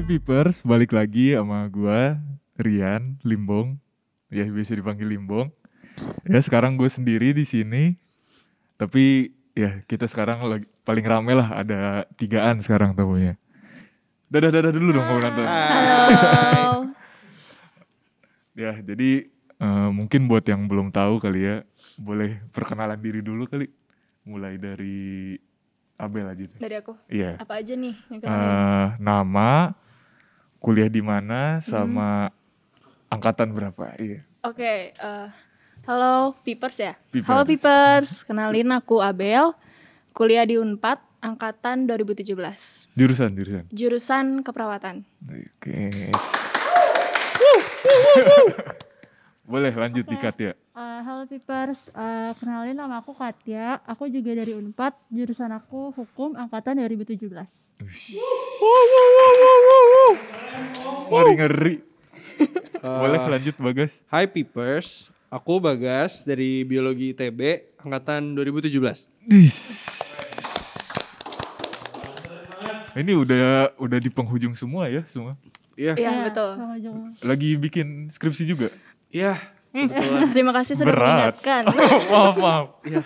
Pipers, balik lagi sama gua Rian Limbong. Ya biasa dipanggil Limbong. Ya sekarang gue sendiri di sini. Tapi ya kita sekarang lagi paling rame lah, ada 3-an sekarang tamunya. Dadah dulu dong kamu nonton. Halo. Ya jadi mungkin buat yang belum tahu kali ya, boleh perkenalan diri dulu kali. Mulai dari Abel aja deh. Dari aku. Iya. Apa aja nih yang kenalin? Nama, kuliah di mana, sama angkatan berapa? Iya. Oke, halo Pipers ya. Pipers. Halo Pipers, kenalin aku Abel. Kuliah di Unpad angkatan 2017. Jurusan. Jurusan keperawatan. Oke. Boleh lanjut di Katya. Halo Pipers, kenalin nama aku Katya. Aku juga dari Unpad, jurusan aku Hukum angkatan 2017. Ngeri. Boleh lanjut Bagas. Hai Pipers, aku Bagas dari Biologi ITB angkatan 2017. Ini udah di penghujung semua ya semua. Iya. Iya, betul. Lagi bikin skripsi juga. Iya. Terima kasih sudah Berat. mengingatkan. Maaf. Iya.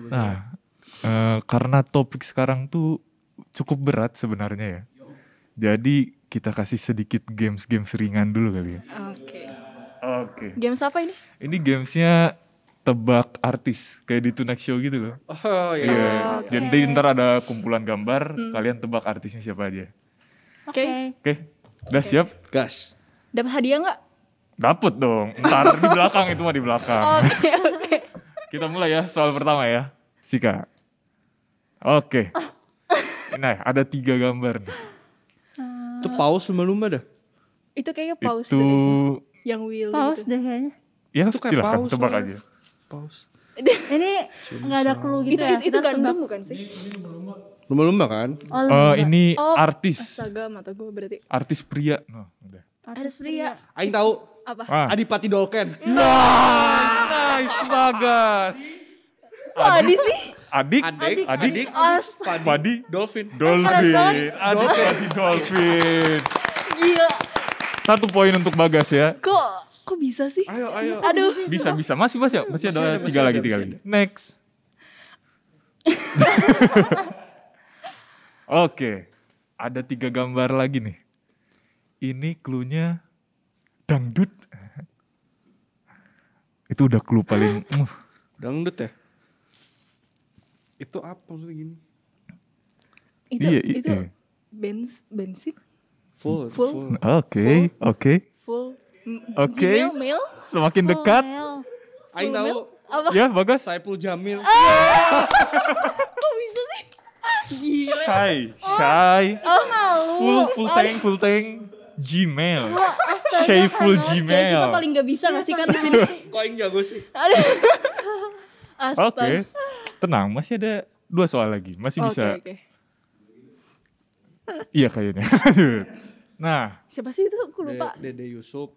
Nah, karena topik sekarang tuh cukup berat sebenarnya ya. Jadi kita kasih sedikit games ringan dulu kali ya. Oke. Games apa ini? Ini gamesnya tebak artis kayak di Tonight Show gitu loh. Oh iya. Iya. Jadi ntar ada kumpulan gambar, kalian tebak artisnya siapa aja. Oke. Oke, udah siap? Gas. Dapat hadiah nggak? Dapet dong. Ntar di belakang itu mah di belakang. Oke. Kita mulai ya soal pertama ya. Sika. Oke. Nah, ada 3 gambar nih. Itu paus lumba-lumba dah. Itu kayaknya pause Itu deh. Yang Will Paus gitu. deh kayaknya. ya Itu kayak silakan paus tebak soalnya. aja. Paus. Ini nggak ada clue gitu ya? Itu Kita gandum tebak. bukan sih? Lumba-lumba kan? Oh, lembaga. Ini Oh, artis. Astaga, mata gue berarti. Artis pria. Nah, udah. Artis pria. Aing tahu. Apa? Ah. Adipati Dolken. Nice, Bagas. Kok Adi sih? Adik. Astaga, Padi. Dolphin. Dolphin. Adik Padi Dolphin. gila. 1 poin untuk Bagas ya. Kok bisa sih? Ayo. Aduh. Bisa. Masih ada 3 lagi. Next. Oke. Ada 3 gambar lagi nih. Ini clue-nya dangdut. Itu udah clue paling Dangdut ya? Itu apa maksudnya gini? Itu iya. bensin? Full. Oke. Full. Oke. Male? Semakin dekat. Aing tahu. Apa? Ya, Bagas. Saipul Jamil. Kok bisa sih? Gila. Shy. Oh, Full tank. Gmail. Shyful Kita Gmail. paling gak bisa gak sih kan di sini? Kok Aing jago sih? Astaga. Oke. Tenang, masih ada 2 soal lagi. Masih bisa. Oke. Iya kayaknya. Nah, Siapa sih itu? Aku lupa. Dede Yusuf.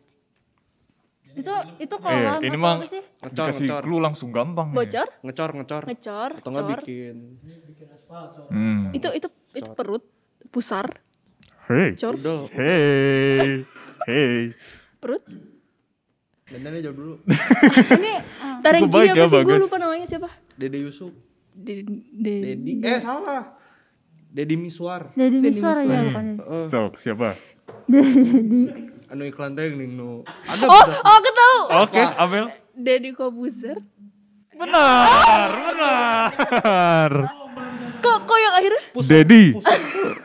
Itu kolam ini atau mah apa sih? dikasih Ngecor. clue langsung gampang. nih. Bocor? Ngecor. Atau nggak Cor. bikin. Hmm. Itu perut. Pusar. Hey. Cor. Udah. Hey. Perut. Dandannya jawab dulu. Ini Tareng Cukup baik apa ya, sih? Gue Bagas. lupa namanya siapa. Dede Yusuf. Dedi. Salah. Dedi Miswar. Deddy Deddy Miswar ya Miswar. bukan ya? So, siapa? Anu iklan teh geuning nu. Ada Oh, udah. aku tahu. Oke, Abel. Deddy Kobuzer. Benar. Kok yang akhirnya? Dedi.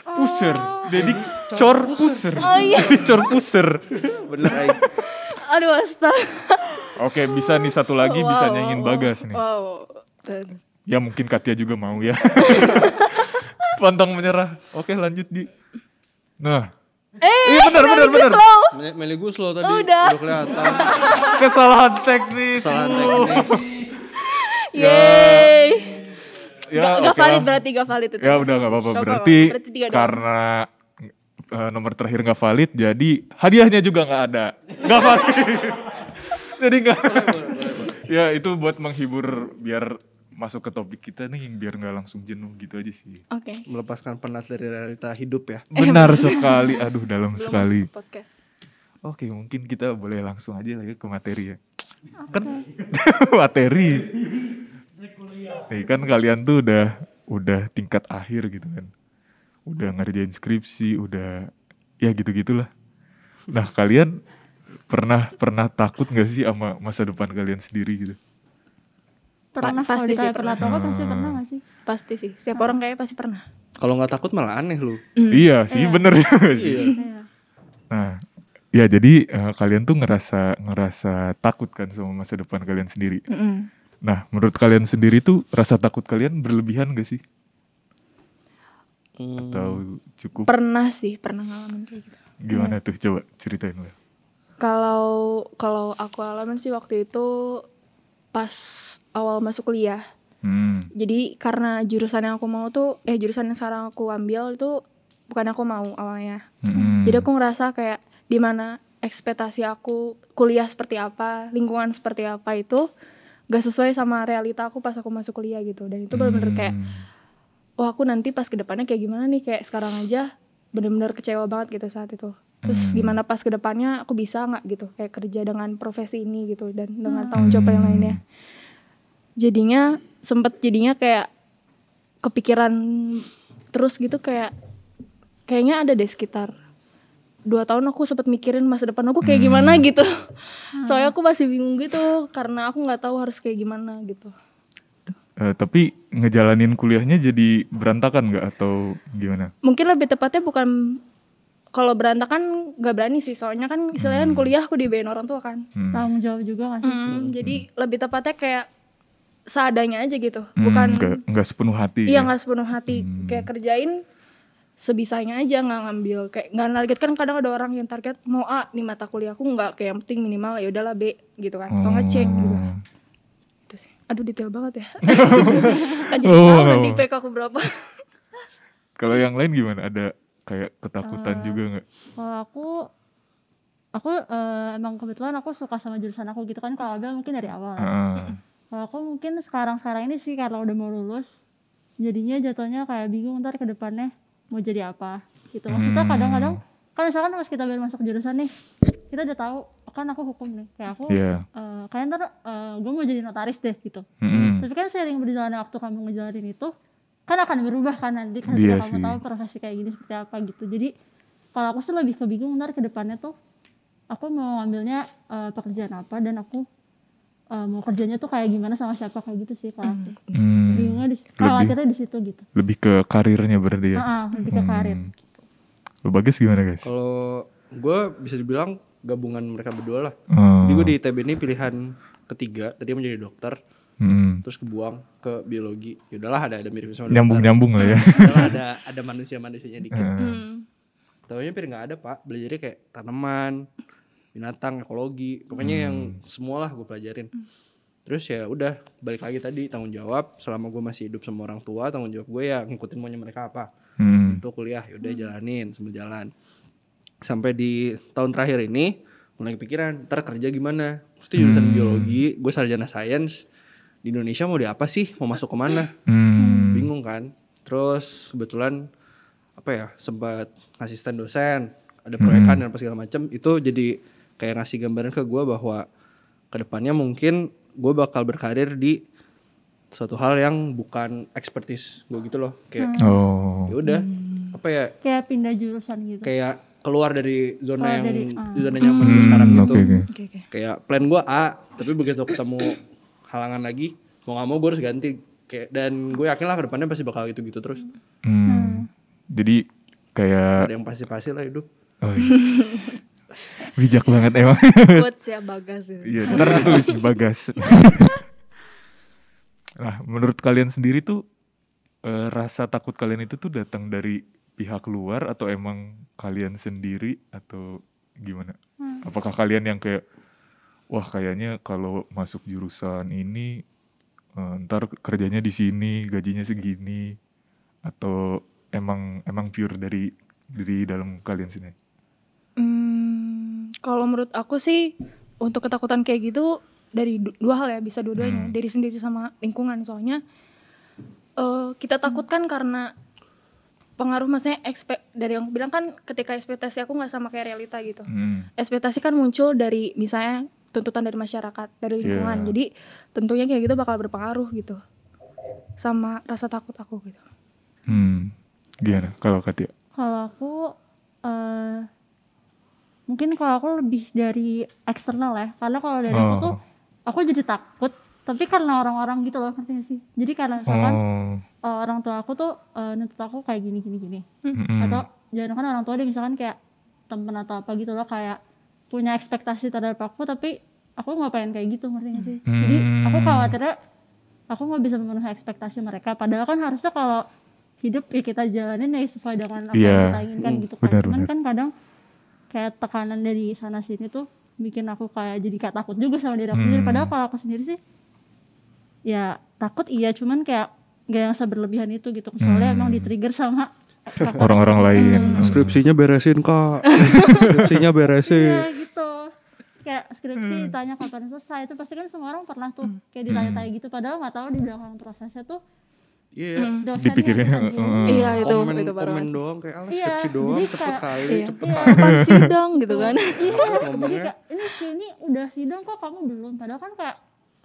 Puser. Dedi cor puser. Oh iya. Dedi cor puser. Bener Aing. Aduh, astaga. Oke, bisa nih satu lagi bisa nyanyiin Bagas nih. Wow. Ya mungkin Katya juga mau ya. Pantang menyerah. Oke, lanjut di. Nah, iya benar. Slow. Meli Guslo tadi Udah. kelihatan. Kesalahan teknis. Kesalahan teknis. Yeay. Ya, Gak oke valid lah. berarti gak valid itu. Ya udah nggak apa-apa. Nggak Berarti apa-apa. Berarti 3 doang. karena nomor terakhir nggak valid, jadi hadiahnya juga nggak ada. Nggak valid. Jadi nggak. Ya itu buat menghibur biar masuk ke topik kita nih biar nggak langsung jenuh gitu aja sih. Oke. Melepaskan penat dari realita hidup ya. Benar sekali. Aduh, dalam Sebelum sekali. masuk podcast. Oke, mungkin kita boleh langsung aja lah ya ke materi ya. Kan materi. Nih kan kalian tuh udah tingkat akhir gitu kan. Udah ngerjain skripsi, udah ya gitu-gitulah. Nah, kalian pernah takut gak sih sama masa depan kalian sendiri gitu? Pernah, kalau Pasti sih, ditanya pernah atau enggak pasti pernah gak sih? Pasti sih. Setiap orang kayaknya pasti pernah. Kalau nggak takut malah aneh lu. Iya sih, bener juga sih. Iya. Iya. Nah, ya jadi kalian tuh ngerasa takut kan sama masa depan kalian sendiri. Nah, menurut kalian sendiri tuh rasa takut kalian berlebihan gak sih? Atau cukup? Pernah sih, pernah ngalamin kayak gitu. Gimana tuh? Coba ceritain lah. Kalau aku alamin sih waktu itu pas awal masuk kuliah. Jadi karena jurusan yang aku mau tuh, jurusan yang sekarang aku ambil itu bukan aku mau awalnya. Jadi aku ngerasa kayak di mana ekspektasi aku kuliah seperti apa, lingkungan seperti apa itu gak sesuai sama realita aku pas aku masuk kuliah gitu. Dan itu benar-benar kayak, wah aku nanti pas kedepannya kayak gimana nih, kayak sekarang aja benar-benar kecewa banget gitu saat itu. Terus gimana pas kedepannya aku bisa nggak gitu, kayak kerja dengan profesi ini gitu dan dengan tanggung jawab yang lainnya. Jadinya kayak kepikiran terus gitu, kayaknya ada deh sekitar 2 tahun aku sempat mikirin masa depan aku kayak gimana gitu. Soalnya aku masih bingung gitu karena aku nggak tahu harus kayak gimana gitu. Tapi ngejalanin kuliahnya jadi berantakan nggak atau gimana? Mungkin lebih tepatnya bukan, kalau berantakan nggak berani sih, soalnya kan istilahnya kuliah aku dibayarin orang tua kan. Tanggung jawab juga gak sih? Jadi lebih tepatnya kayak seadanya aja gitu, bukan Nggak sepenuh hati. iya Ya? nggak sepenuh hati, kayak kerjain sebisanya aja, nggak ngambil kayak nggak target. Kan kadang ada orang yang target mau A nih mata kuliahku, nggak, kayak yang penting minimal ya udahlah B gitu kan, atau nggak C gitu. Itu sih, aduh detail banget ya. Kan jadi tahu nanti IPK aku berapa. Kalau yang lain gimana? Ada kayak ketakutan juga nggak? Kalau aku emang kebetulan aku suka sama jurusan aku gitu kan. Kalau Abel mungkin dari awal ya. Kalau aku mungkin sekarang ini sih karena udah mau lulus, jadinya jatuhnya kayak bingung ntar ke depannya mau jadi apa gitu. Maksudnya kadang-kadang kan misalkan pas kita baru masuk jurusan nih, kita udah tahu kan aku hukum nih, kayak aku kayak ntar gue mau jadi notaris deh gitu. Tapi kan seiring berjalannya waktu kamu ngejalanin itu kan akan berubah kan nanti ketika kamu tahu profesi kayak gini seperti apa gitu. Jadi kalau aku sih lebih kebingung ntar ke depannya tuh aku mau ngambilnya pekerjaan apa dan aku mau kerjanya tuh kayak gimana sama siapa kayak gitu sih kalau aku. Bingungnya khawatirnya di situ gitu. Lebih ke karirnya berarti ya? Lebih ke karir. Lo Bagas gimana guys? Kalau gue bisa dibilang gabungan mereka berdua lah. Jadi gue di ITB ini pilihan ketiga, tadi mau jadi dokter, terus kebuang ke biologi. Ya udahlah ada mirip sama nyambung lah ya. Udahlah ada manusianya dikit. Taunya nggak ada pak, belajarnya kayak tanaman, binatang, ekologi, pokoknya yang semua lah gue pelajarin. Terus ya udah balik lagi tadi tanggung jawab, selama gue masih hidup sama orang tua, tanggung jawab gue ya ngikutin maunya mereka apa. Itu kuliah ya udah jalanin sambil jalan. Sampai di tahun terakhir ini mulai kepikiran ntar kerja gimana. Terus jurusan biologi, gue sarjana sains, di Indonesia mau di apa sih, mau masuk kemana, bingung kan. Terus kebetulan sempat asisten dosen, ada proyekan dan apa segala macam. Itu jadi kayak ngasih gambaran ke gue bahwa kedepannya mungkin gue bakal berkarir di suatu hal yang bukan expertise gue gitu loh, kayak ya udah kayak pindah jurusan gitu, kayak keluar dari zona zona nyaman gue sekarang gitu. Kayak plan gue A, tapi begitu ketemu halangan lagi mau nggak mau gue harus ganti, kayak, dan gue yakin lah kedepannya pasti bakal gitu terus. Jadi kayak ada yang pasti lah hidup. Bijak banget emang. Quotes ya Bagas itu. Iya, ntar tulis di Bagas. Nah, menurut kalian sendiri tuh rasa takut kalian itu tuh datang dari pihak luar atau emang kalian sendiri atau gimana? Apakah kalian yang kayak wah kayaknya kalau masuk jurusan ini ntar kerjanya di sini, gajinya segini, atau emang pure dari dalam kalian sini? Kalau menurut aku sih untuk ketakutan kayak gitu dari dua hal ya, bisa dua-duanya, diri sendiri sama lingkungan. Soalnya kita takutkan karena pengaruh, maksudnya dari yang aku bilang kan, ketika ekspektasi aku nggak sama kayak realita gitu. Ekspektasi kan muncul dari misalnya tuntutan dari masyarakat, dari lingkungan. Jadi tentunya kayak gitu bakal berpengaruh gitu sama rasa takut aku gitu. Gimana kalau Katia? Kalau aku mungkin kalau aku lebih dari eksternal ya, karena kalau dari aku tuh aku jadi takut tapi karena orang-orang gitu loh, ngerti gak sih? Jadi karena misalkan orang tua aku tuh nuntut aku kayak gini atau jangan kan orang tua dia misalkan kayak temen atau apa gitu loh, kayak punya ekspektasi terhadap aku tapi aku nggak pengen kayak gitu, ngerti gak sih? Jadi aku khawatirnya aku nggak bisa memenuhi ekspektasi mereka, padahal kan harusnya kalau hidup ya kita jalanin ya sesuai dengan apa yang kita inginkan gitu kan. Cuman kan kadang kayak tekanan dari sana sini tuh bikin aku kayak jadi kayak takut juga sama diri aku sendiri. Padahal kalau aku sendiri sih ya takut iya, cuman kayak gak yang seberlebihan itu gitu. Soalnya emang di-trigger sama orang-orang lain. Skripsinya beresin kak. Skripsinya beresin. Iya gitu. Kayak skripsi ditanya kapan selesai, itu pasti kan semua orang pernah tuh kayak ditanya-tanya gitu, padahal nggak tahu di belakang prosesnya tuh dipikirin. Iya itu komen doang kayak skripsi doang, jadi cepet kayak, kali, cepet kapan sidang gitu kan. Iya, jadi kayak ini udah sidang kok kamu belum, padahal kan kayak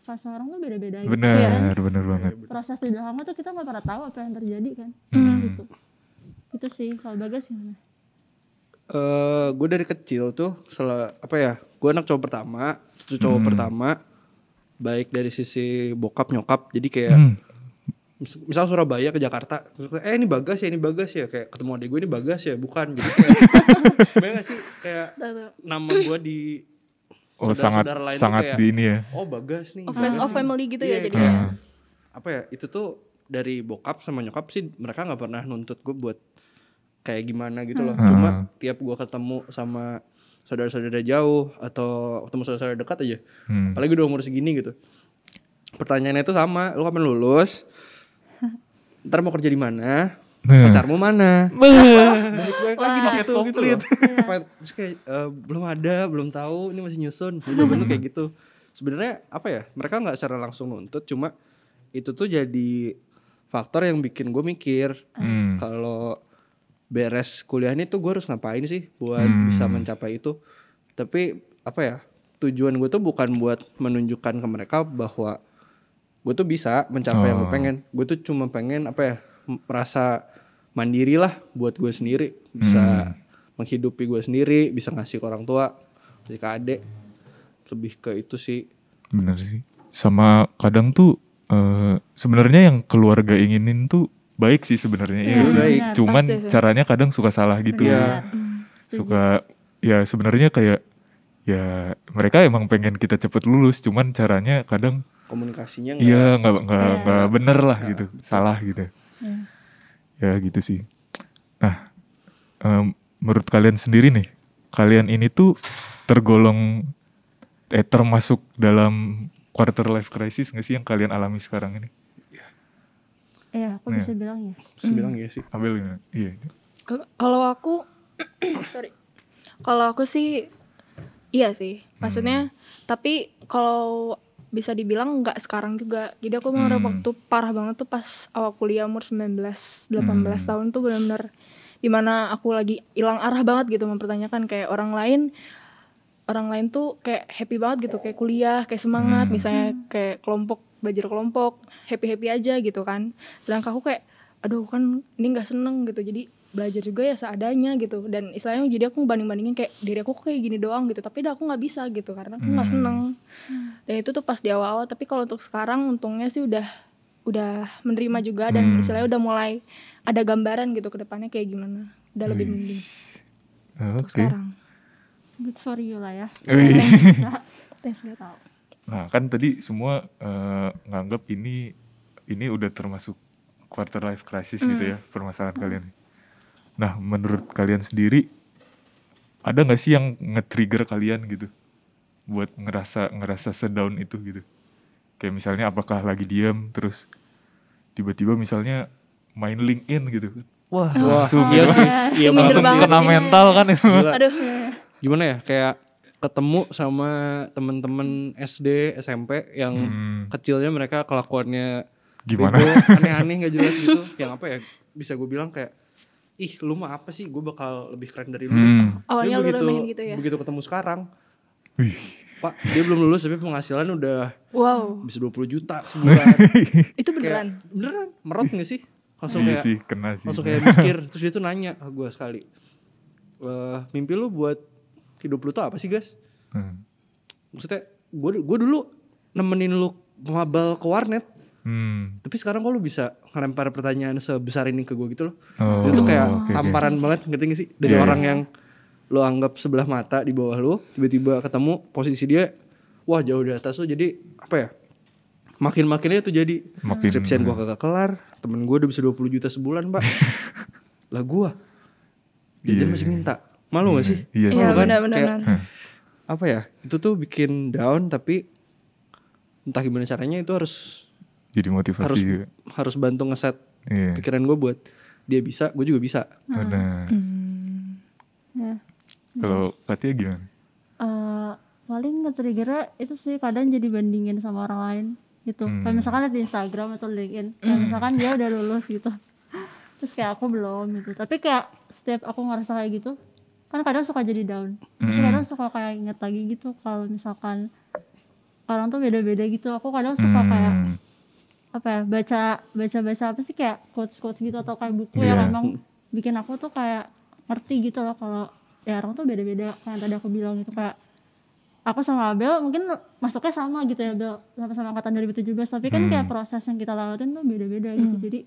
fase orang tuh beda-beda gitu. Bener banget. Proses di belakangnya tuh kita nggak pernah tahu apa yang terjadi kan. Gitu. Itu sih. Kalau Bagas gimana? Gue dari kecil tuh gue anak cowok pertama, baik dari sisi bokap nyokap, jadi kayak misal Surabaya ke Jakarta, ini Bagas ya, kayak ketemu adik gue, ini Bagas ya, bukan, jadi kayak bener gak sih, kayak nama gue di saudara-saudara lain sangat tuh kayak, di ini ya, face of family gitu ya, jadi itu tuh dari bokap sama nyokap sih, mereka nggak pernah nuntut gue buat kayak gimana gitu loh. Cuma tiap gue ketemu sama saudara-saudara jauh atau ketemu saudara dekat aja, apalagi udah umur segini gitu, pertanyaannya itu sama, lu kapan lulus, ntar mau kerja di mana, pacarmu mana, balik gue lagi di situ gitu loh. Terus kayak belum tahu, ini masih nyusun, bener kayak gitu. Sebenarnya mereka nggak secara langsung nuntut, cuma itu tuh jadi faktor yang bikin gue mikir kalau beres kuliah ini tuh gue harus ngapain sih buat bisa mencapai itu. Tapi tujuan gue tuh bukan buat menunjukkan ke mereka bahwa gue tuh bisa mencapai yang gue pengen. Gue tuh cuma pengen merasa mandiri lah buat gue sendiri, bisa menghidupi gue sendiri, bisa ngasih ke orang tua, ngasih ke adik, lebih ke itu sih. Bener sih. Sama kadang tuh sebenarnya yang keluarga inginin tuh baik sih sebenarnya, cuman pasti, caranya kadang suka salah gitu. Suka ya sebenarnya kayak ya mereka emang pengen kita cepet lulus, cuman caranya kadang komunikasinya nggak bener lah gitu, salah gitu. Ya gitu sih. Nah, menurut kalian sendiri nih, kalian ini tuh termasuk dalam quarter life crisis nggak sih yang kalian alami sekarang ini? Iya, aku bisa bilang ya. Bisa bilang ya sih. Abel gimana? Iya. Kalau aku, kalau aku sih, iya sih. Maksudnya, tapi kalau bisa dibilang nggak sekarang juga. Jadi aku menganggap waktu parah banget tuh pas awal kuliah umur 19-18 tahun tuh benar-benar dimana aku lagi hilang arah banget gitu, mempertanyakan kayak orang lain tuh kayak happy banget gitu, kayak kuliah, kayak semangat, misalnya kayak belajar kelompok, happy aja gitu kan. Sedangkan aku kayak, aduh kan ini nggak seneng gitu, jadi belajar juga ya seadanya gitu. Dan istilahnya jadi aku banding-bandingin kayak diri aku kayak gini doang gitu, tapi aku nggak bisa gitu karena aku nggak seneng. Dan itu tuh pas di awal-awal. Tapi kalau untuk sekarang untungnya sih udah menerima juga, dan istilahnya udah mulai ada gambaran gitu ke depannya kayak gimana, udah lebih mending untuk sekarang. Good for you lah ya. Thanks, nggak tahu. Nah kan tadi semua nganggap ini udah termasuk quarter life crisis gitu ya, permasalahan kalian. Nah menurut kalian sendiri ada nggak sih yang nge-trigger kalian gitu buat ngerasa sedown itu gitu? Kayak misalnya apakah lagi diam terus tiba-tiba misalnya main LinkedIn gitu kan? Wah langsung iya sih, langsung kena mental kan itu. Aduh. Gimana ya, kayak ketemu sama temen-temen SD, SMP yang kecilnya mereka kelakuannya Gimana? bego, aneh-aneh gak jelas gitu. Yang apa ya, bisa gue bilang kayak, ih lu mah apa sih, gue bakal lebih keren dari lu. Awalnya lu begitu, remehin gitu ya? begitu ketemu sekarang, Wih. Pak dia belum lulus tapi penghasilan udah Wow. bisa 20 juta sebulan. Itu beneran? Kayak, beneran, merot gak sih? Langsung Iya kayak, sih, kena sih. langsung kayak mikir. Terus dia tuh nanya ke gue sekali, mimpi lu buat hidup lu tuh apa sih guys? Maksudnya gue dulu nemenin lu mabal ke warnet, tapi sekarang kok lu bisa ngelempar pertanyaan sebesar ini ke gue gitu loh. Itu tuh kayak tamparan banget, ngerti gak sih? Dari orang yang lu anggap sebelah mata di bawah lu, tiba-tiba ketemu posisi dia, wah jauh di atas lu. Jadi apa ya, makin-makinnya tuh jadi skripsian gue kagak kelar, temen gue udah bisa 20 juta sebulan pak. Lah gue jajan masih minta, malu gak sih? Iya Iya kan? benar-benar. Apa ya, itu tuh bikin down, tapi entah gimana caranya itu harus Jadi motivasi juga. harus bantu ngeset pikiran gue buat dia bisa, gue juga bisa. Benar. Ya. Kalau Katia gimana? Paling nge-triggernya itu sih kadang jadi bandingin sama orang lain gitu. Kayak misalkan liat di Instagram atau LinkedIn, kayak misalkan dia udah lulus gitu, terus kayak aku belum gitu. Tapi kayak setiap aku ngerasa kayak gitu, kan kadang suka jadi down. Tapi kadang suka kayak inget lagi gitu kalau misalkan orang tuh beda-beda gitu. Aku kadang suka kayak apa ya, baca apa sih, kayak quotes gitu atau kayak buku yang emang bikin aku tuh kayak ngerti gitu loh kalau ya orang tuh beda-beda. Kayak tadi aku bilang gitu, kayak aku sama Abel mungkin masuknya sama gitu ya, Abel sama-sama angkatan 2017, tapi kan kayak proses yang kita lewatin tuh beda-beda gitu. Jadi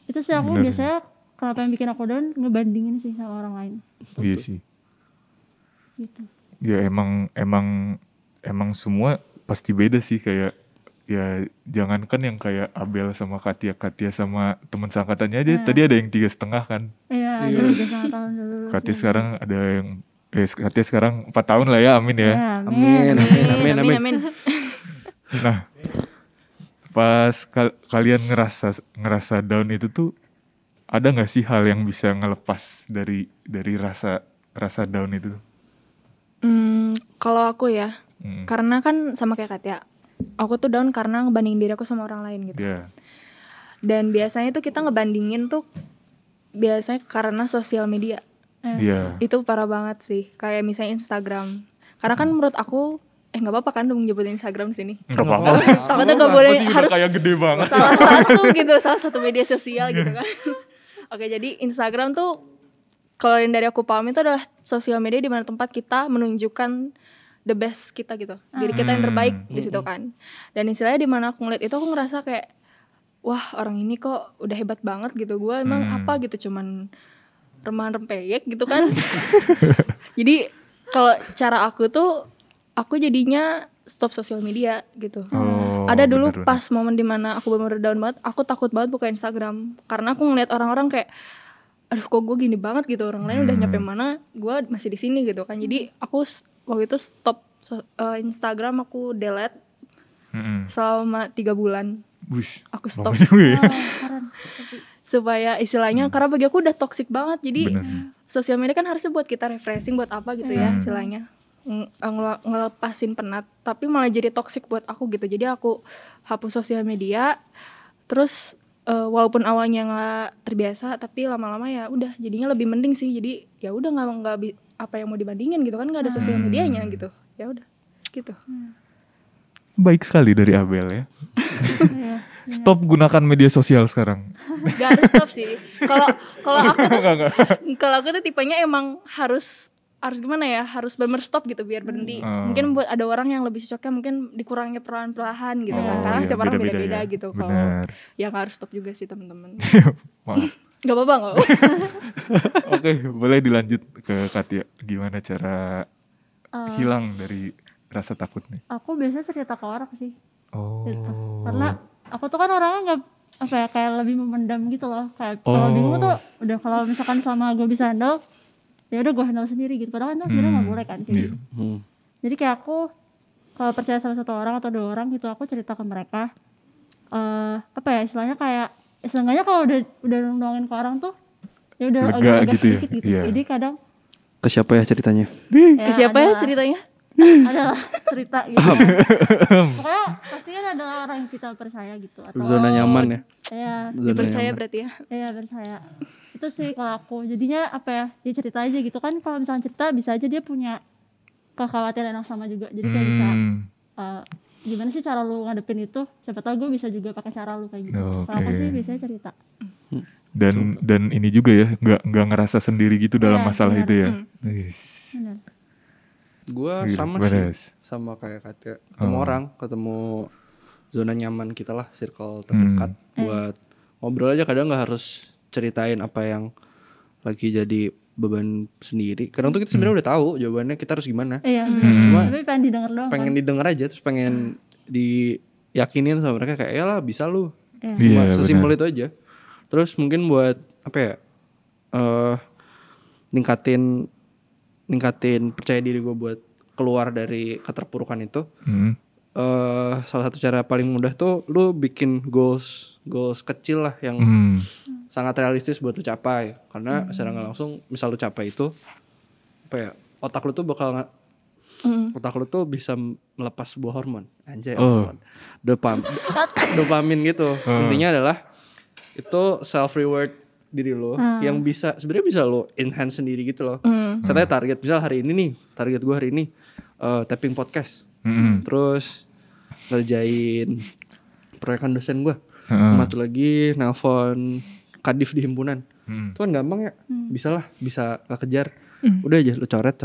itu sih aku biasanya kenapa yang bikin aku down, ngebandingin sih sama orang lain. Iya sih. Gitu. Ya emang semua pasti beda sih, kayak ya jangankan yang kayak Abel sama Katia sama teman seangkatannya aja. Tadi ada yang 3,5 kan. Iya, ada 3,5 tahun dulu. Katia sekarang ada yang Katia sekarang 4 tahun lah ya, amin ya. Ya, Amin. Nah, pas kalian ngerasa down itu tuh, ada nggak sih hal yang bisa ngelepas dari rasa down itu? Kalau aku ya, karena kan sama kayak Katia, aku tuh down karena ngebandingin diri aku sama orang lain gitu. Dan biasanya tuh kita ngebandingin tuh biasanya karena sosial media. Itu parah banget sih, kayak misalnya Instagram. Karena kan menurut aku nggak apa-apa kan dong nyebutin Instagram di sini. Nggak apa-apa. Takutnya nggak boleh, harus kayak gede banget. salah satu media sosial gitu kan. Oke, jadi Instagram tuh kalau yang dari aku paham itu adalah sosial media di mana tempat kita menunjukkan the best kita gitu, diri kita yang terbaik di situ kan. Dan istilahnya di mana aku ngeliat itu, aku ngerasa kayak wah orang ini kok udah hebat banget gitu, gue emang apa gitu, cuman remahan rempeyek gitu kan. Jadi kalau cara aku tuh, aku jadinya stop sosial media gitu. Ada dulu pas momen dimana aku bener-bener down banget, aku takut banget buka Instagram karena aku ngeliat orang-orang kayak, aduh kok gue gini banget gitu, orang lain udah nyampe mana, gue masih di sini gitu kan. Jadi aku waktu itu stop Instagram, aku delete selama 3 bulan. Aku stop supaya istilahnya, karena bagi aku udah toxic banget. Jadi sosial media kan harusnya buat kita refreshing, buat apa gitu ya istilahnya, ngelepasin penat, tapi malah jadi toxic buat aku gitu. Jadi aku hapus sosial media, terus walaupun awalnya nggak terbiasa, tapi lama-lama ya udah jadinya lebih mending sih. Jadi ya udah nggak apa yang mau dibandingin gitu kan, nggak ada sosial medianya gitu, ya udah gitu. Baik sekali dari Abel ya. Stop gunakan media sosial sekarang. Gak harus stop sih. Kalau aku tuh tipenya emang harus gimana ya, harus bener stop gitu biar berhenti. Mungkin buat ada orang yang lebih cocoknya mungkin dikurangi perlahan-lahan gitu kan, karena setiap orang beda-beda ya. Gitu. Kalau ya nggak harus stop juga sih teman-teman. Maaf. Gak apa-apa nggak. Oke, boleh dilanjut ke Katia. Gimana cara hilang dari rasa takut nih? Aku biasanya cerita ke orang sih. Gitu. Karena aku tuh kan orangnya nggak apa ya, kayak lebih memendam gitu loh. Kayak kalau bingung tuh udah, kalau misalkan selama gue bisa handle, ya udah gue handle sendiri gitu. Padahal kan sebenarnya nggak boleh kan kayak gitu. Jadi kayak aku kalau percaya sama satu orang atau 2 orang gitu, aku cerita ke mereka. Apa ya istilahnya, kayak istilahnya kalau udah nuangin ke orang tuh ya udah agak gitu sedikit ya? gitu. Jadi kadang Ke siapa ya ceritanya? Ke siapa ya ceritanya? Adalah cerita gitu. Pokoknya pastinya ada orang yang kita percaya gitu. Atau Zona nyaman ya. Iya. Dipercaya berarti ya? Iya percaya. Itu sih kalau aku. Jadinya apa ya? Dia cerita aja gitu kan. Kalau misalnya cerita bisa aja dia punya kekhawatiran yang sama juga. Jadi kayak bisa gimana sih cara lu ngadepin itu? Siapa tahu gue bisa juga pakai cara lu kayak gitu. Kalau aku sih biasanya cerita. Dan ini juga ya, nggak ngerasa sendiri gitu dalam masalah bener. itu ya. Benar. Gue sama sih, sama kayak Katya. Ketemu zona nyaman kita lah, circle terdekat buat ngobrol aja. Kadang nggak harus ceritain apa yang lagi jadi beban sendiri. Kadang tuh kita sebenarnya udah tahu jawabannya kita harus gimana. Iya. Cuma tapi pengen didengar doang. pengen didengar aja, terus pengen diyakinin sama mereka kayak ya lah bisa lu. Iya, Sesimpel itu aja. Terus mungkin buat apa ya? Ningkatin percaya diri gue buat keluar dari keterpurukan itu. Salah satu cara paling mudah tuh lu bikin goals kecil lah yang sangat realistis buat lu capai. Karena secara nggak langsung misal lu capai itu apa ya, otak lu tuh bakal otak lu tuh bisa melepas sebuah hormon, anjay, hormon dopamin gitu. Intinya adalah itu self reward diri lo yang sebenarnya bisa lo enhance sendiri gitu loh. Saya target misal hari ini nih, target gue hari ini tapping podcast, terus ngerjain proyekan dosen gue, sama satu lagi nelpon kadif di himpunan. Itu kan gampang ya, bisa kejar. Udah aja lu coret.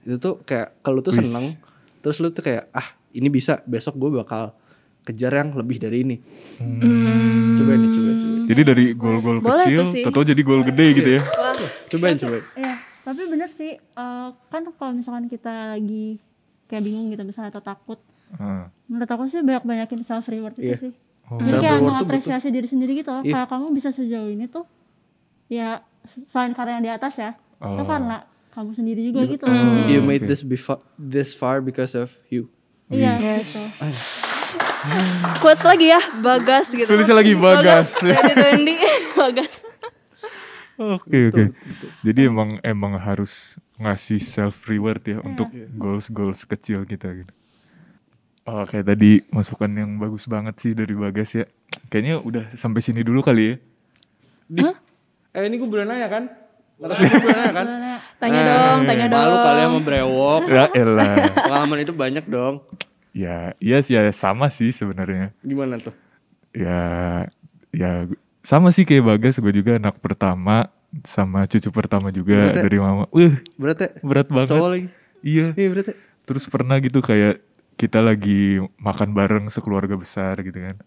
Itu tuh kayak kalau tuh seneng, terus lu tuh kayak ini bisa, besok gue bakal kejar yang lebih dari ini. Coba. Jadi dari gol-gol kecil tahu jadi gol gede gitu ya. Cobain. Iya, tapi bener sih, kan kalau misalkan kita lagi kayak bingung gitu misalnya atau takut, menurut aku sih banyakin self reward itu sih. Jadi kayak mengapresiasi diri sendiri gitu loh. Kayak kamu bisa sejauh ini tuh ya selain karena yang di atas ya, itu karena kamu sendiri juga gitu. You made this far because of you. Iya gitu. Quotes lagi ya, Bagas gitu. Tulisnya lagi Bagas. 2020 Bagas. Oke. Jadi emang harus ngasih self reward ya untuk goals kita gitu. Kayak tadi masukan yang bagus banget sih dari Bagas ya. Kayaknya udah sampai sini dulu kali ya. Ini gue boleh nanya kan? Tanya dong. Malu kali sama brewok. Ya elah. Pengalaman itu banyak dong. Ya, iya sih ya sama sih sebenarnya. Gimana tuh? Ya sama sih kayak Bagas, gue juga anak pertama sama cucu pertama juga dari mama. Berat banget. Cowok lagi. Iya. Berat. Terus pernah gitu kayak kita lagi makan bareng sekeluarga besar gitu kan.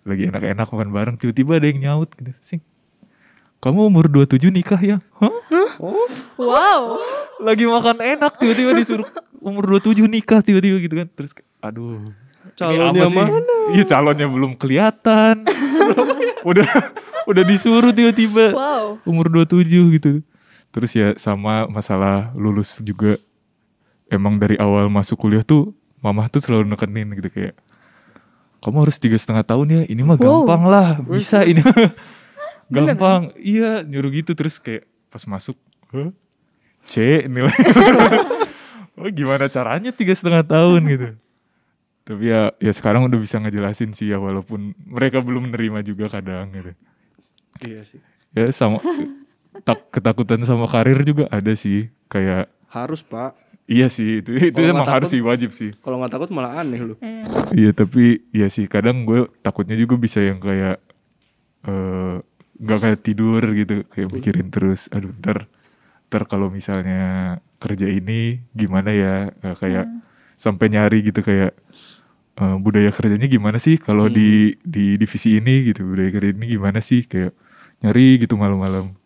Lagi enak-enak makan bareng, tiba-tiba ada yang nyaut gitu. Sing. Kamu umur 27 nikah ya? Hah? Wow. Lagi makan enak tiba-tiba disuruh umur 27 nikah tiba-tiba gitu kan. Terus aduh. Calonnya mana? Iya, calonnya belum kelihatan. udah disuruh tiba-tiba. Wow. Umur 27 gitu. Terus ya sama masalah lulus juga. Emang dari awal masuk kuliah tuh mama tuh selalu nekenin gitu kayak, kamu harus 3,5 tahun ya. Ini mah gampang lah. Bisa ini mah. Gampang. Iya, nyuruh gitu. Terus kayak pas masuk, C nilai. Gimana caranya 3,5 tahun gitu. Tapi ya sekarang udah bisa ngejelasin sih ya, walaupun mereka belum menerima juga kadang gitu. Iya sih. Ya sama ketakutan sama karir juga ada sih, kayak harus Pak. Iya sih, itu emang harus sih, wajib sih. Kalau nggak takut malah aneh lu. Iya, tapi ya sih kadang gue takutnya juga bisa yang kayak nggak kayak tidur gitu, kayak mikirin terus, aduh ntar kalau misalnya kerja ini gimana ya, kayak sampai nyari gitu kayak budaya kerjanya gimana sih kalau di divisi ini gitu, budaya kerja ini gimana sih, kayak nyari gitu malam-malam.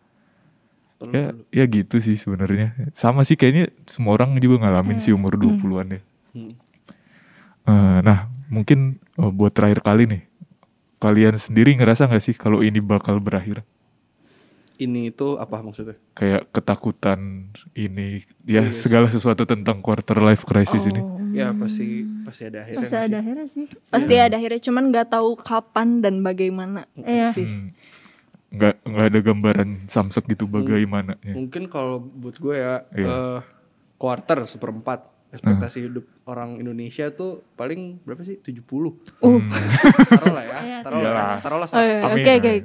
Ya gitu sih sebenarnya. Sama sih kayaknya semua orang juga ngalamin sih umur 20-an ya. Nah mungkin buat terakhir kali nih, kalian sendiri ngerasa gak sih kalau ini bakal berakhir? Ini itu apa maksudnya? Kayak ketakutan ini ya, segala sesuatu tentang quarter life crisis ini. Ya pasti ada akhirnya. Pasti ada akhirnya sih. Pasti ada akhirnya, cuman nggak tahu kapan dan bagaimana sih. nggak ada gambaran samsek gitu bagaimana ya. Mungkin kalau buat gue ya quarter 1/4 ekspektasi hidup orang Indonesia tuh paling berapa sih? 70. Taruh lah ya. Taruhlah 100. Oke.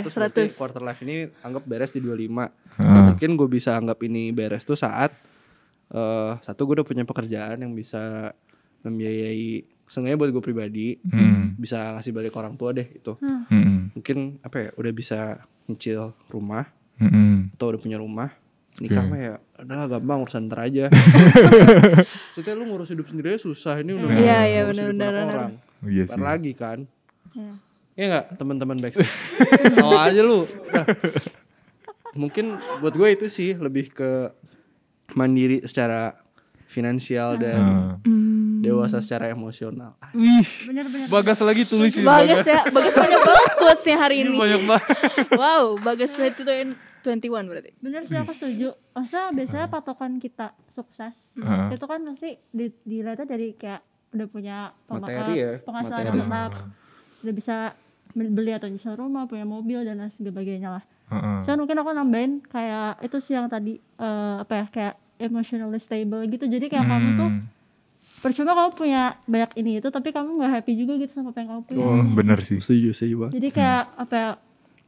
100. Quarter life ini anggap beres di 25. Mungkin gue bisa anggap ini beres tuh saat satu gue udah punya pekerjaan yang bisa membiayai seenggaknya buat gue pribadi, bisa ngasih balik ke orang tua deh itu. Mungkin apa ya, udah bisa nyicil rumah atau udah punya rumah. Nikah mah ya adalah gampang, urusan ntar aja. Maksudnya lu ngurus hidup sendiri aja susah, ini udah ngurus hidup orang. Iya sih. Ntar lagi kan. Iya gak teman-teman backstage? Tawa aja lu. Nah, mungkin buat gue itu sih lebih ke mandiri secara finansial dan dewasa secara emosional. Wih, Bener-bener. Bagas lagi tulisin. Bagas banyak banget quotes-nya hari ini. Banyak banget. Wow, Bagas 21 berarti. Bener sih, aku setuju. Maksudnya biasanya patokan kita sukses itu kan pasti dilihatnya dari kayak udah punya Materi ya, penghasilan materi. tetap, udah bisa beli atau nyicil rumah, punya mobil dan lain sebagainya lah. Cuman mungkin aku nambahin kayak itu sih yang tadi apa ya, kayak emotionally stable gitu. Jadi kayak kamu tuh percuma kamu punya banyak ini itu tapi kamu nggak happy juga gitu sama apa yang kamu punya. Bener sih. Setuju banget. Jadi kayak apa ya,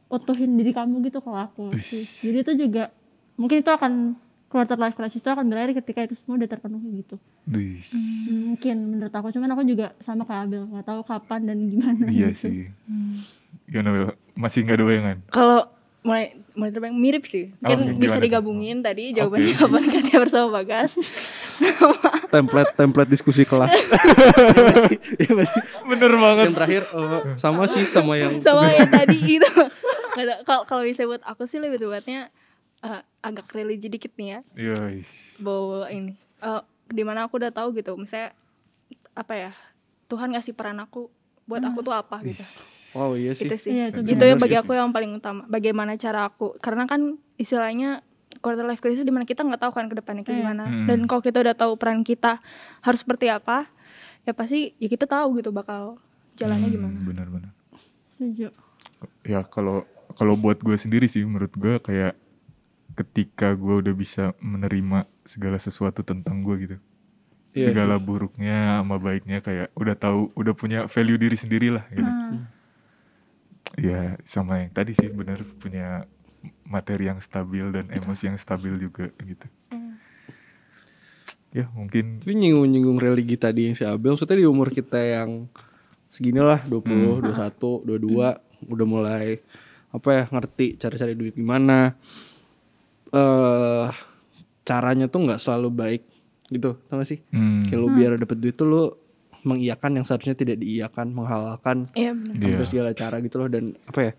utuhin diri kamu gitu kalau aku sih. Jadi itu juga mungkin itu akan quarter life crisis itu akan berakhir ketika itu semua udah terpenuhi gitu. Mungkin menurut aku, cuman aku juga sama kayak Abel, nggak tahu kapan dan gimana. Iya gitu. sih. Gimana Bel? Masih nggak ada bayangan? Kalau mulai terbang mirip sih. Mungkin bisa gimana? digabungin tadi jawaban-jawaban Katia bersama Bagas. Template diskusi kelas. Iya masih. Bener banget. Yang terakhir sama sih sama yang tadi gitu. Kalau bisa buat aku sih lebih tepatnya agak religi dikit nih ya. Yes. Bawa ini. Dimana aku udah tahu gitu. Misalnya apa ya? Tuhan ngasih peran aku buat aku tuh apa gitu. Wow, iya sih. Itu sih. Iya, Itu yang bagi aku yang paling utama. Bagaimana cara aku? Karena kan istilahnya quarter life crisis dimana kita nggak tahu kan ke depannya kayak gimana. Dan kalau kita udah tahu peran kita harus seperti apa, ya pasti ya kita tahu gitu bakal jalannya gimana. Benar-benar. Setuju. Ya kalau buat gue sendiri sih, menurut gue kayak ketika gue udah bisa menerima segala sesuatu tentang gue gitu. Segala buruknya sama baiknya, kayak udah tahu, udah punya value diri sendiri lah gitu. Ya sama yang tadi sih, bener, punya materi yang stabil dan emosi yang stabil juga gitu. Ya mungkin. Tapi nyinggung religi tadi yang si Abel, maksudnya di umur kita yang segini lah, 20, 21, 22, udah mulai apa ya, ngerti cari-cari duit gimana. Caranya tuh nggak selalu baik gitu, tau gak sih? Kayak lu biar dapet duit tuh lu mengiyakan yang seharusnya tidak diiyakan, menghalalkan terus segala cara gitu loh. Dan apa ya,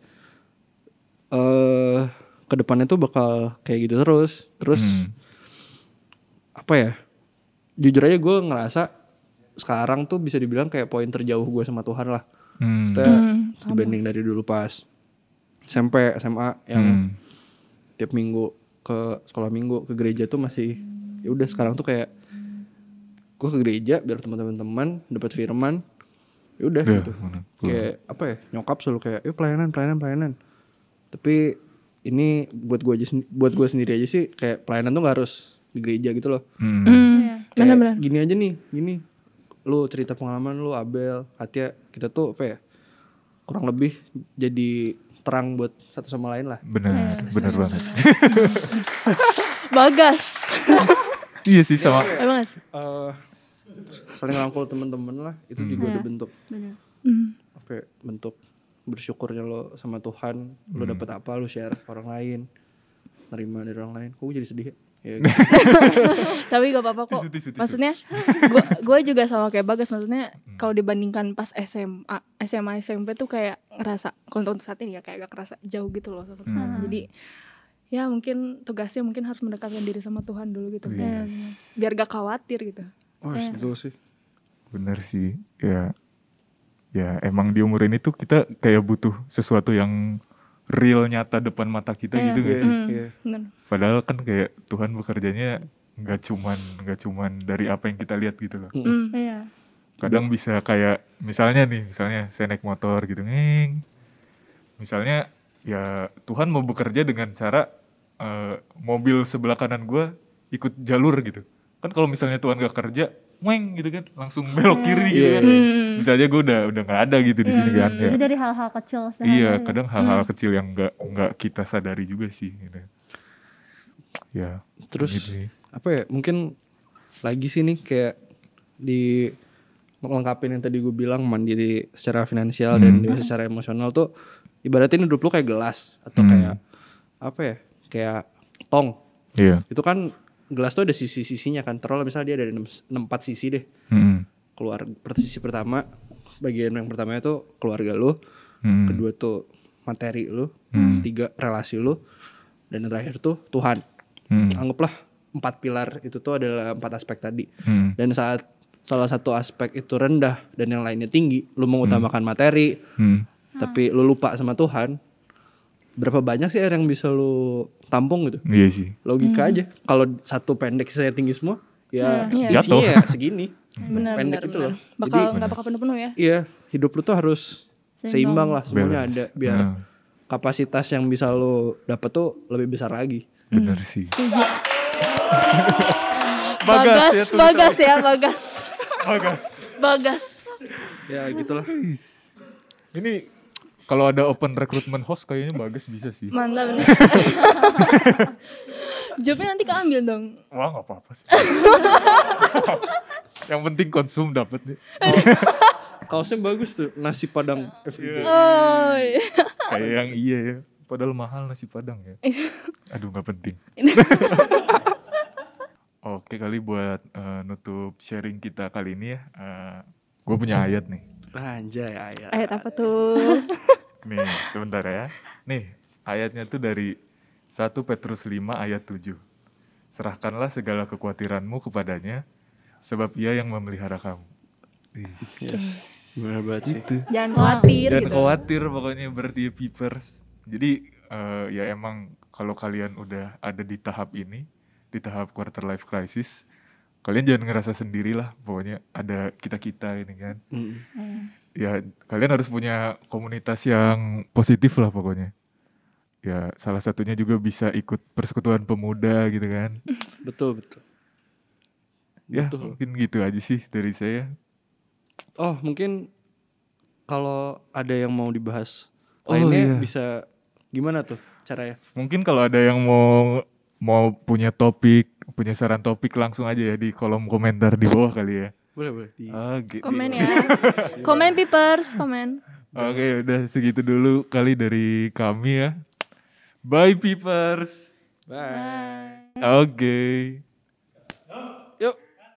kedepannya tuh bakal kayak gitu terus apa ya, jujur aja gue ngerasa sekarang tuh bisa dibilang kayak poin terjauh gue sama Tuhan lah. Dibanding dari dulu pas SMP, SMA yang tiap minggu ke sekolah minggu, ke gereja tuh masih ya udah. Sekarang tuh kayak gue ke gereja biar teman-teman dapat firman, ya udah gitu. Kayak apa ya, nyokap selalu kayak pelayanan. Tapi ini buat gue sendiri aja sih, kayak pelayanan tuh gak harus di gereja gitu loh. Kayak gini aja nih, lu cerita pengalaman lu, Abel, Katia, kita tuh apa ya, kurang lebih jadi terang buat satu sama lain lah. Bener banget. Bagas. Iya sih sama. Emang sih. Saling rangkul teman-teman lah, itu juga udah bentuk apa ya, bentuk bersyukurnya lo sama Tuhan. Lo dapet apa, lo share ke orang lain, nerima dari orang lain. Kok gue jadi sedih ya? Tapi gak apa-apa kok. Tisu. Maksudnya gue juga sama kayak Bagas. Maksudnya kalau dibandingkan pas SMA SMP tuh kayak ngerasa, kalau untuk saat ini ya kayak gak kerasa jauh gitu loh sama Tuhan. Jadi ya mungkin tugasnya harus mendekatkan diri sama Tuhan dulu gitu. Biar gak khawatir gitu. Oh betul sih. Bener sih. Ya emang di umur ini tuh kita kayak butuh sesuatu yang real, nyata depan mata kita gitu gak sih? Bener. Padahal kan kayak Tuhan bekerjanya nggak cuman dari apa yang kita lihat gitu loh. Kadang bisa kayak misalnya saya naik motor gitu, misalnya ya Tuhan mau bekerja dengan cara mobil sebelah kanan gue ikut jalur gitu. Kan kalau misalnya Tuhan gak kerja, weng gitu kan, langsung belok kiri gitu kan. Bisa aja gue udah gak ada gitu di sini kan. Jadi dari hal-hal kecil. Iya, kadang hal-hal kecil yang nggak kita sadari juga sih. Gitu. Ya. Terus gitu. apa ya? Mungkin lagi sih nih kayak di melengkapin yang tadi gue bilang, mandiri secara finansial dan juga secara emosional tuh ibaratnya hidup lu kayak gelas atau kayak apa ya? Kayak tong. Iya. Itu kan gelas tuh ada sisi-sisinya kan. Terus misalnya dia ada 4 sisi deh. Keluar sisi pertama, bagian yang pertama itu keluarga lu, kedua tuh materi lu, 3 relasi lu, dan yang terakhir tuh Tuhan. Anggaplah 4 pilar itu tuh adalah 4 aspek tadi. Dan saat salah satu aspek itu rendah dan yang lainnya tinggi, lu mengutamakan materi, tapi lu lupa sama Tuhan, berapa banyak sih air yang bisa lu tampung gitu? Iya sih. Logika aja. Kalau satu pendek sisanya tinggi semua, ya jatuh. isinya ya segini. Benar. Pendek itu loh. Nggak bakal penuh-penuh ya. Iya, hidup lu tuh harus seimbang lah, semuanya Balance. ada biar kapasitas yang bisa lu dapet tuh lebih besar lagi. Bener sih. Bagas. Ya gitulah. Ini kalau ada open recruitment host kayaknya Bagas bisa sih. Mantap nih. Jawabnya nanti keambil dong. Wah gak apa-apa sih. Yang penting konsum dapet nih. Kaosnya bagus tuh, nasi padang everyday. Oh iya. Kayak yang iya ya. Padahal mahal nasi padang ya. Aduh gak penting. Oke kali buat nutup sharing kita kali ini ya. Gue punya ayat nih. Anjay, ayat. Ayat apa tuh? Nih sebentar ya. Nih ayatnya tuh dari 1 Petrus 5 ayat 7. Serahkanlah segala kekhawatiranmu kepadanya, sebab ia yang memelihara kamu. Bener banget sih. Jangan khawatir Jangan gitu. khawatir pokoknya berarti ya Peepers. Jadi ya emang kalau kalian udah ada di tahap ini, di tahap quarter life crisis, kalian jangan ngerasa sendirilah. Pokoknya ada kita-kita ini kan. Ya kalian harus punya komunitas yang positif lah pokoknya. Ya salah satunya juga bisa ikut persekutuan pemuda gitu kan. Betul. Ya Betul. mungkin gitu aja sih dari saya. Oh mungkin kalau ada yang mau dibahas Oh, lainnya iya. bisa gimana tuh caranya? Mungkin kalau ada yang mau punya topik, punya saran topik langsung aja ya di kolom komentar di bawah kali ya. Boleh. Gitu. Komen ya. Komen Peepers, komen. Oke, udah segitu dulu kali dari kami ya. Bye Peepers. Bye. Oke.